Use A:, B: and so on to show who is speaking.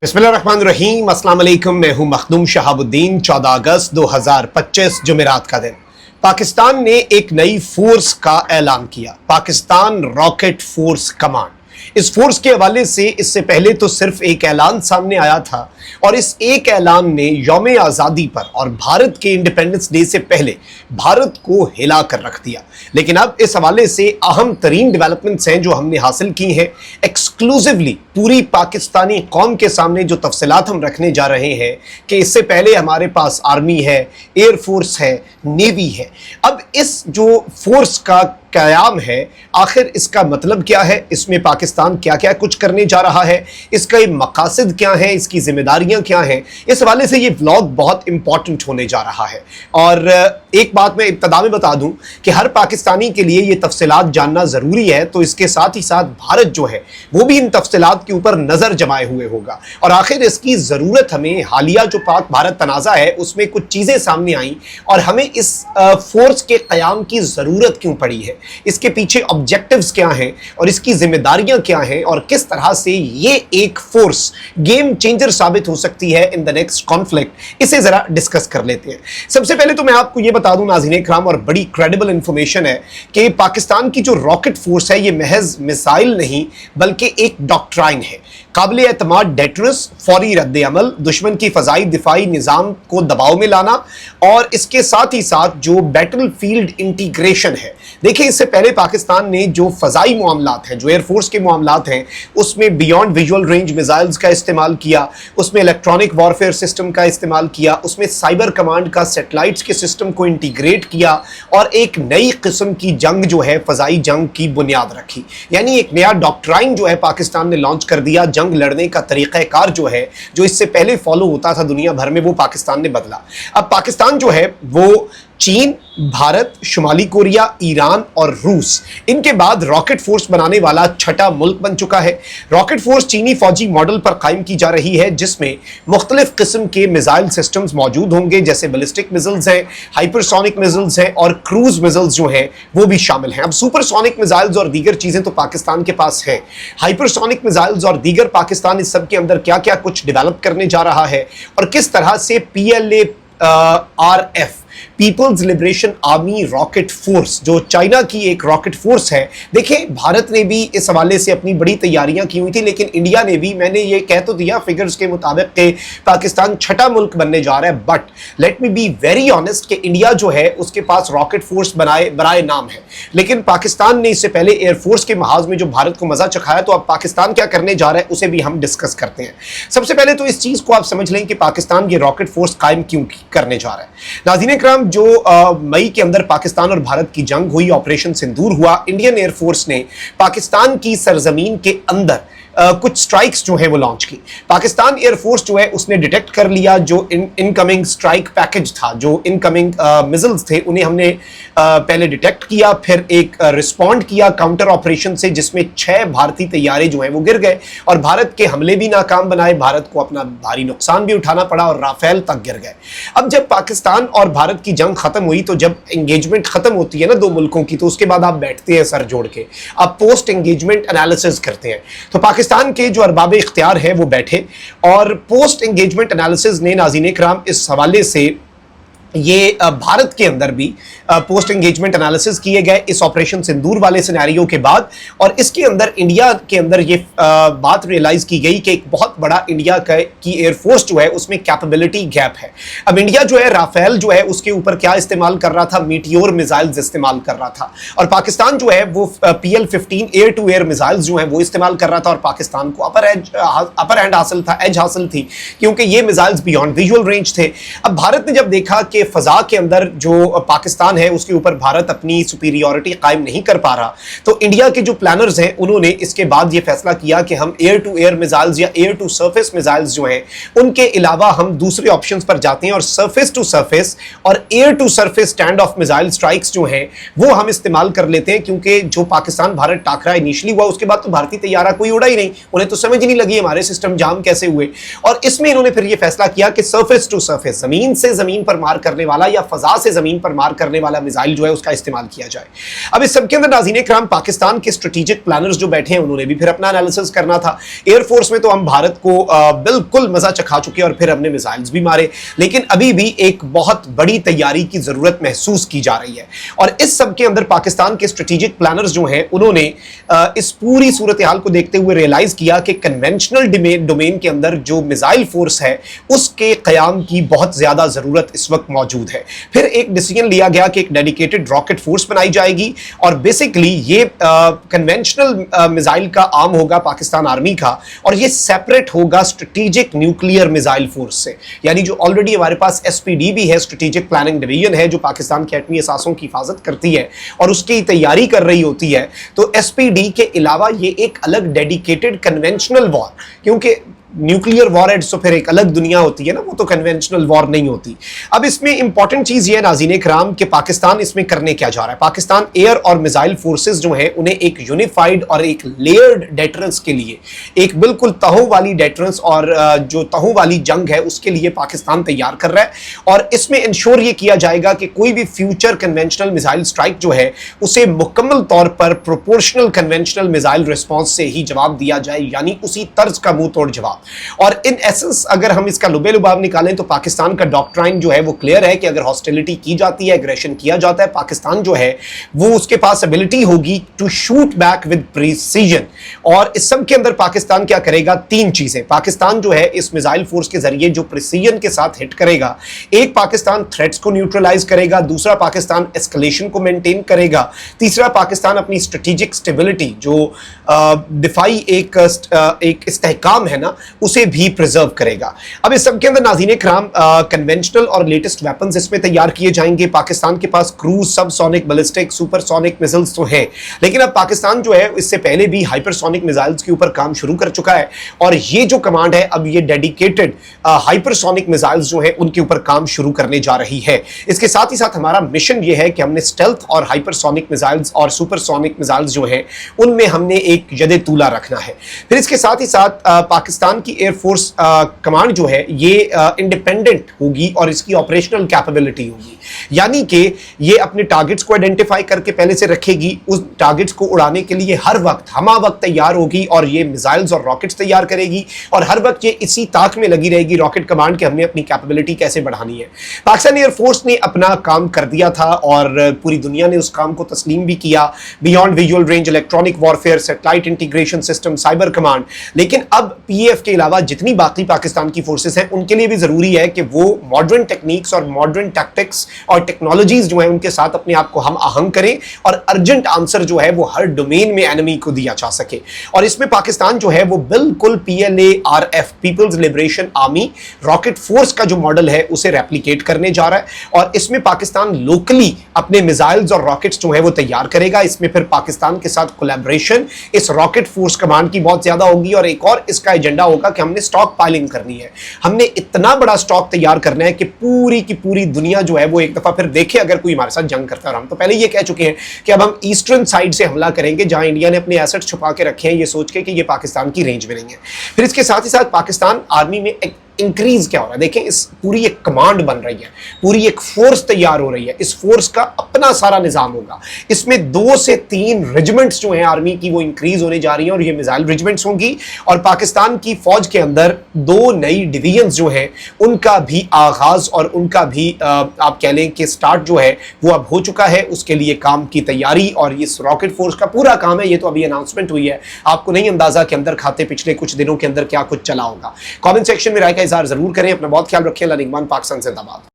A: बिस्मिल्लाहिर्रहमानिर्रहीम, अस्सलाम वालेकुम। मैं हूं मखदूम शहाबुद्दीन। 14 अगस्त 2025 जुमेरात का दिन। पाकिस्तान ने एक नई फोर्स का ऐलान किया, पाकिस्तान रॉकेट फोर्स कमांड। इस फोर्स के हवाले से इससे पहले तो सिर्फ एक ऐलान सामने आया था और इस एक ऐलान ने यौम आज़ादी पर और भारत के इंडिपेंडेंस डे से पहले भारत को हिला कर रख दिया। लेकिन अब इस हवाले से अहम तरीन डेवलपमेंट्स हैं जो हमने हासिल की हैं। एक्सक्लूसिवली पूरी पाकिस्तानी कौम के सामने जो तफसीलात हम रखने जा रहे हैं कि इससे पहले हमारे पास आर्मी है, एयरफोर्स है, नेवी है। अब इस जो फोर्स का क़याम है, आखिर इसका मतलब क्या है, इसमें पाकिस्तान क्या क्या कुछ करने जा रहा है, इसका मकासद क्या है, इसकी जिम्मेदारियां क्या हैं, इस हवाले से ये व्लॉग बहुत इंपॉर्टेंट होने जा रहा है। और एक बात मैं इब्तदा में बता दूं कि हर पाकिस्तानी के लिए ये तफसीलात जानना ज़रूरी है, तो इसके साथ ही साथ भारत जो है वो भी इन तफसीलात के ऊपर नज़र जमाए हुए होगा। और आखिर इसकी ज़रूरत हमें हालिया जो पाक भारत तनाज़ा है उसमें कुछ चीज़ें सामने आई और हमें इस फोर्स के क़याम की ज़रूरत क्यों पड़ी है, इसके पीछे ऑब्जेक्टिव्स क्या हैं और इसकी जिम्मेदारियां क्या हैं और किस तरह से ये एक फोर्स गेम चेंजर साबित हो सकती है इन द नेक्स्ट कॉन्फ्लिक्ट, इसे जरा डिस्कस कर लेते हैं। सबसे पहले तो मैं आपको ये बता दूं नाज़रीन इकराम, और बड़ी क्रेडिबल इंफॉर्मेशन है कि पाकिस्तान की जो रॉकेट फोर्स है ये महज मिसाइल नहीं बल्कि एक डॉक्ट्राइन है, काबिल एतमाद डेटरेंस, फौरी रद्द अमल, दुश्मन की फ़ज़ाई दिफाई निज़ाम को दबाव में लाना और इसके साथ ही साथ जो बैटल फील्ड इंटीग्रेशन है। देखिए, इससे पहले पाकिस्तान ने जो फ़ज़ाई मामलात हैं, जो एयरफोर्स के मामलात हैं, उसमें बियॉन्ड विजुअल रेंज मिसाइल्स का इस्तेमाल किया, उसमें इलेक्ट्रॉनिक वॉरफेयर सिस्टम का इस्तेमाल किया, उसमें साइबर कमांड का सैटेलाइट्स के सिस्टम को इंटीग्रेट किया और एक नई किस्म की जंग जो है फ़ज़ाई जंग की बुनियाद रखी। यानी एक नया डॉक्ट्राइन जो है पाकिस्तान ने लॉन्च कर दिया। जंग लड़ने का तरीक़ाकार जो है, जो इससे पहले फॉलो होता था दुनिया भर में, वो पाकिस्तान ने बदला। अब पाकिस्तान जो है वो चीन, भारत, शुमाली कोरिया, ईरान और रूस, इनके बाद रॉकेट फोर्स बनाने वाला छठा मुल्क बन चुका है। रॉकेट फोर्स चीनी फौजी मॉडल पर कायम की जा रही है जिसमें मुख्तलिफ किस्म के मिसाइल सिस्टम्स मौजूद होंगे, जैसे बैलिस्टिक मिसाइल्स हैं, हाइपरसोनिक मिसाइल्स हैं और क्रूज मिसाइल्स जो हैं वो भी शामिल हैं। अब सुपरसोनिक मिसाइल्स और दीगर चीज़ें तो पाकिस्तान के पास हैं, हाइपरसोनिक मिसाइल्स और दीगर पाकिस्तान इस सब के अंदर क्या क्या कुछ डेवलप करने जा रहा है और किस तरह से PLA-RF people's liberation army rocket force जो चाइना की एक रॉकेट फोर्स है। देखिए, भारत ने भी इस हवाले से अपनी बड़ी तैयारियां की हुई थी, लेकिन इंडिया ने भी, मैंने ये कह तो दिया फिगर्स के मुताबिक कि पाकिस्तान छठा मुल्क बनने जा रहा है, but let me be very honest कि इंडिया जो है उसके पास रॉकेट फोर्स बराए नाम है, लेकिन पाकिस्तान ने इससे पहले एयरफोर्स के महाज में जो भारत को मजा चखाया, तो अब पाकिस्तान क्या करने जा रहा है उसे भी हम डिस्कस करते हैं। सबसे पहले तो इस चीज़ को आप समझ लें कि पाकिस्तान ये रॉकेट फोर्स कायम क्यों करने जा रहा है। नाज़रीन इकराम, जो मई के अंदर पाकिस्तान और भारत की जंग हुई, ऑपरेशन सिंदूर हुआ, इंडियन एयरफोर्स ने पाकिस्तान की सरजमीन के अंदर कुछ स्ट्राइक्स जो हैं वो लॉन्च की। पाकिस्तान एयरफोर्स जो है उसने डिटेक्ट कर लिया जो इनकमिंग स्ट्राइक पैकेज था, जो इनकमिंग मिसाइल्स थे उन्हें हमने पहले डिटेक्ट किया, फिर एक रिस्पॉन्ड किया काउंटर ऑपरेशन से, जिसमें 6 भारतीय तैयारे जो हैं वो गिर गए और भारत के हमले भी नाकाम बनाए, भारत को अपना भारी नुकसान भी उठाना पड़ा और राफेल तक गिर गए। अब जब पाकिस्तान और भारत की जंग खत्म हुई, तो जब एंगेजमेंट खत्म होती है ना दो मुल्कों की, तो उसके बाद आप बैठते हैं सर जोड़ के, आप पोस्ट एंगेजमेंट एनालिसिस करते हैं। तो पाकिस्तान के जो अरबाब इख्तियार है वो बैठे और पोस्ट एंगेजमेंट एनालिसिस ने नाज़रीन इकराम इस हवाले से ये भारत के अंदर भी पोस्ट एंगेजमेंट एनालिसिस किए गए इस ऑपरेशन सिंदूर वाले सिनेरियो के बाद, और इसके अंदर इंडिया के अंदर ये बात रियलाइज की गई कि एक बहुत बड़ा इंडिया की एयरफोर्स जो है उसमें कैपेबिलिटी गैप है। अब इंडिया जो है राफेल जो है उसके ऊपर क्या इस्तेमाल कर रहा था, मीटियोर मिसाइल्स इस्तेमाल कर रहा था, और पाकिस्तान जो है वो PL-15 air to air missiles जो है वो इस्तेमाल कर रहा था, और पाकिस्तान को अपर हैंड हासिल था, एज हासिल थी, क्योंकि ये मिसाइल्स बियॉन्ड विजुअल रेंज थे। अब भारत ने जब देखा कि फ़ज़ा के अंदर जो पाकिस्तान है उसके ऊपर भारत अपनी सुपीरियॉरिटी कायम नहीं कर पा रहा, तो इंडिया के जो प्लानर्स हैं उन्होंने इसके बाद ये फैसला किया कि हम एयर टू एयर मिसाइल्स या एयर टू सरफेस मिसाइल्स जो हैं उनके अलावा हम दूसरे ऑप्शंस पर जाते हैं और सरफेस टू सरफेस और air to surface stand off missile strikes जो हैं वो हम इस्तेमाल कर लेते हैं, क्योंकि जो पाकिस्तान भारत टाकरा इनिशियली हुआ उसके बाद तो भारतीय तैयारा कोई उड़ा ही नहीं, उन्हें तो समझ ही नहीं लगी हमारे सिस्टम जाम कैसे हुए। और इसमें इन्होंने फिर ये फैसला किया कि सरफेस टू सरफेस, जमीन से जमीन पर मार کرنے والا یا فضا سے زمین پر مار کرنے والا میزائل جو ہے اس کا استعمال کیا جائے. اب اس سب کے اندر ناظرین کرام پاکستان کے اسٹریٹجک پلانرز جو بیٹھے ہیں انہوں نے بھی پھر اپنا انالیسس کرنا تھا. ایئر فورس میں تو ہم بھارت کو بالکل مزہ چکھا چکے اور پھر ہم نے میزائلز بھی مارے, لیکن ابھی بھی ایک بہت بڑی تیاری کی ضرورت محسوس کی جا رہی ہے. اور اس سب کے اندر پاکستان کے اسٹریٹجک پلانرز جو ہیں انہوں نے اس پوری صورتحال کو دیکھتے ہوئے ریئلائز کیا کہ کنونشنل ڈومین کے اندر جو میزائل فورس ہے اس کے قیام کی بہت زیادہ ضرورت اس وقت موجود ہے. پھر ایک ڈیسیجن لیا گیا کہ ایک ڈیڈیکیٹڈ راکٹ فورس بنائی جائے گی اور بیسکلی یہ کنونشنل میزائل کا آرم ہوگا پاکستان آرمی کا, اور یہ سیپریٹ ہوگا اسٹریٹجک نیوکلیئر میزائل فورس سے. یعنی جو آلریڈی ہمارے پاس ایس پی ڈی بھی ہے, اسٹریٹجک پلاننگ ڈویژن ہے جو پاکستان کے ایٹمی اثاثوں کی حفاظت کرتی ہے اور اس کی تیاری کر رہی ہوتی ہے, تو ایس پی ڈی کے علاوہ یہ ایک الگ ڈیڈیکیٹڈ کنونشنل وار, کیونکہ نیوکلیئر وار تو پھر ایک الگ دنیا ہوتی ہے نا, وہ تو کنونشنل وار نہیں ہوتی. اب اس میں امپورٹنٹ چیز یہ ہے ناظرین کرام کہ پاکستان اس میں کرنے کیا جا رہا ہے. پاکستان ایئر اور میزائل فورسز جو ہیں انہیں ایک یونیفائیڈ اور ایک لیئرڈ ڈیٹرنس کے لیے, ایک بالکل تہوں والی ڈیٹرنس اور جو تہوں والی جنگ ہے اس کے لیے پاکستان تیار کر رہا ہے. اور اس میں انشور یہ کیا جائے گا کہ کوئی بھی فیوچر کنونشنل میزائل اسٹرائک جو ہے اسے مکمل طور پر پروپورشنل کنونشنل میزائل ریسپانس سے ہی جواب دیا جائے, یعنی اسی طرز کا منہ توڑ جواب. اور ان ایسنس اگر ہم اس کا لبے لباب نکالیں تو پاکستان کا ڈاکٹرائن جو ہے وہ کلیئر ہے کہ اگر ہاسٹیلٹی کی جاتی ہے, ایگریشن کیا جاتا ہے, پاکستان جو ہے وہ اس کے پاس ابیلٹی ہوگی to shoot back with precision. اور اس سب کے اندر پاکستان کیا کرے گا, تین چیزیں. پاکستان جو ہے اس میزائل فورس کے ذریعے جو پریسیجن کے ساتھ ہٹ کرے گا, ایک پاکستان تھریٹس کو نیوٹرلائز کرے گا, دوسرا پاکستان اسکلیشن کو مینٹین کرے گا, تیسرا پاکستان اپنی اسٹریٹجک اسٹیبلٹی جو دفاعی ایک استحکام ہے نا اسے بھی پریزرو کرے گا. اب اس سب کے اندر ناظرین کرام کنونشنل اور لیٹسٹ ویپنز اس میں تیار کیے جائیں گے. پاکستان کے پاس cruise, subsonic, ballistic, supersonic missiles تو ہیں, لیکن اب پاکستان جو ہے اس سے پہلے بھی ہائپر سونک میزائلز کے اوپر کام شروع کر چکا ہے, اور یہ جو کمانڈ ہے اب یہ ڈیڈیکیٹڈ ہائپر سونک میزائلز جو ہیں ان کے اوپر کام شروع کرنے جا رہی ہے. اس کے ساتھ ہی ساتھ ہمارا مشن یہ ہے کہ ہم نے اسٹیلتھ اور ہائپر سونک میزائلز اور سپر سونک میزائلز جو ہیں ان میں ہم نے ایک ید طولہ رکھنا ہے. پھر اس کے ساتھ ہی ساتھ پاکستان کی ایئر فورس کمانڈ جو ہے یہ انڈیپینڈنٹ ہوگی اور اس کی آپریشنل کیپیبلٹی ہوگی, یعنی کہ یہ اپنے ٹارگٹس کو آئیڈینٹیفائی کر کے پہلے سے رکھے گی, اس ٹارگٹس کو اڑانے کے لیے ہر وقت ہمہ وقت تیار ہوگی, اور یہ میزائلز اور راکٹس تیار کرے گی, اور ہر وقت یہ اسی طاق میں لگی رہے گی راکٹ کمانڈ کہ ہم نے اپنی کیپیبلٹی کیسے بڑھانی ہے. پاکستان ایئر فورس نے اپنا کام کر دیا تھا اور پوری دنیا نے اس کام کو تسلیم بھی کیا, beyond visual range, electronic warfare, satellite integration system, cyber command. لیکن اب پی ایف کے علاوہ جتنی باقی پاکستان کی فورسز ہیں ان کے لیے بھی ضروری ہے کہ وہ ماڈرن ٹیکنیکس اور ماڈرن ٹیکٹکس اور ٹیکنالوجیز جو ہیں ان کے ساتھ اپنے آپ کو ہم آہنگ کریں, اور ارجنٹ آنسر جو ہے وہ ہر ڈومین میں انیمی کو دیا جا سکے. اور اس میں پاکستان جو ہے وہ بالکل PLA-RF Peoples liberation army rocket force کا جو ماڈل ہے اسے ریپلیکیٹ کرنے جا رہا ہے, اور اس میں پاکستان لوکلی اپنے میزائلز اور راکٹس جو ہیں وہ تیار کرے گا. اس میں پھر پاکستان کے ساتھ کولیبریشن اس راکٹ فورس کمانڈ کی بہت زیادہ ہوگی, اور ایک اور اس کا ایجنڈا ہوگا کہ ہم نے سٹاک پائلنگ کرنی ہے. ہم نے اتنا بڑا سٹاک تیار کرنا ہے کہ پوری کی پوری دنیا جو ہے وہ ایک دفعہ پھر دیکھے اگر کوئی ہمارے ساتھ جنگ کرتا ہے. اور ہم تو پہلے یہ کہہ چکے ہیں کہ اب ہم ایسٹرن سائیڈ سے حملہ کریں گے جہاں انڈیا نے اپنے ایسٹس چھپا کے رکھے ہیں یہ سوچ کے کہ یہ پاکستان کی رینج میں نہیں ہے. پھر اس کے ساتھ ہی ساتھ پاکستان آرمی میں ایک انکریز کیا ہو رہا ہے, دیکھیں اس پوری ایک کمانڈ بن رہی ہے, پوری ایک فورس تیار ہو رہی ہے. اس فورس کا اپنا سارا نظام ہوگا, اس میں 2 سے 3 ریجمنٹس جو ہیں آرمی کی وہ انکریز ہونے جا رہی ہیں, اور یہ میزائل ریجمنٹس ہوں گی. اور پاکستان کی فوج کے اندر 2 نئی ڈویژنز جو ہیں ان کا بھی آغاز اور ان کا بھی آپ کہہ لیں کہ سٹارٹ جو ہے وہ اب ہو چکا ہے. اس کے لیے کام کی تیاری اور اس راکٹ فورس کا پورا کام ہے, یہ تو ابھی اناؤنسمنٹ ہوئی ہے, آپ کو نہیں اندازہ کہ اندر کھاتے پچھلے کچھ دنوں کے اندر کیا کچھ چلا ہوگا. کامنٹ سیکشن میں رائے کا اظہار ضرور کریں. اپنا بہت خیال رکھیں. اللہ نگہبان. پاکستان زندہ باد.